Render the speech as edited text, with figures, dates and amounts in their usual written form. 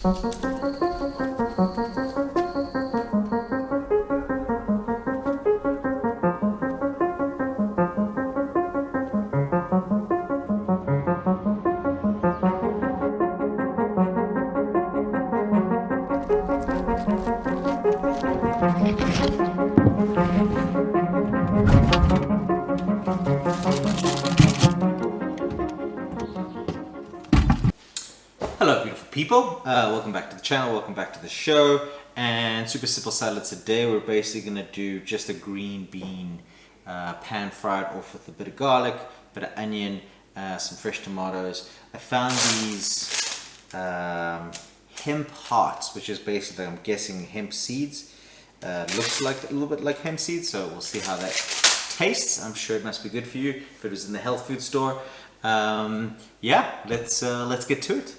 Hello beautiful people, welcome back to the channel, welcome back to the show. And super simple salad today. We're basically going to do just a green bean pan fried off with a bit of garlic, bit of onion, some fresh tomatoes. I found these hemp hearts, which is basically, I'm guessing, hemp seeds. Looks like a little bit like hemp seeds, so we'll see how that tastes. I'm sure it must be good for you if it was in the health food store. Yeah, let's get to it.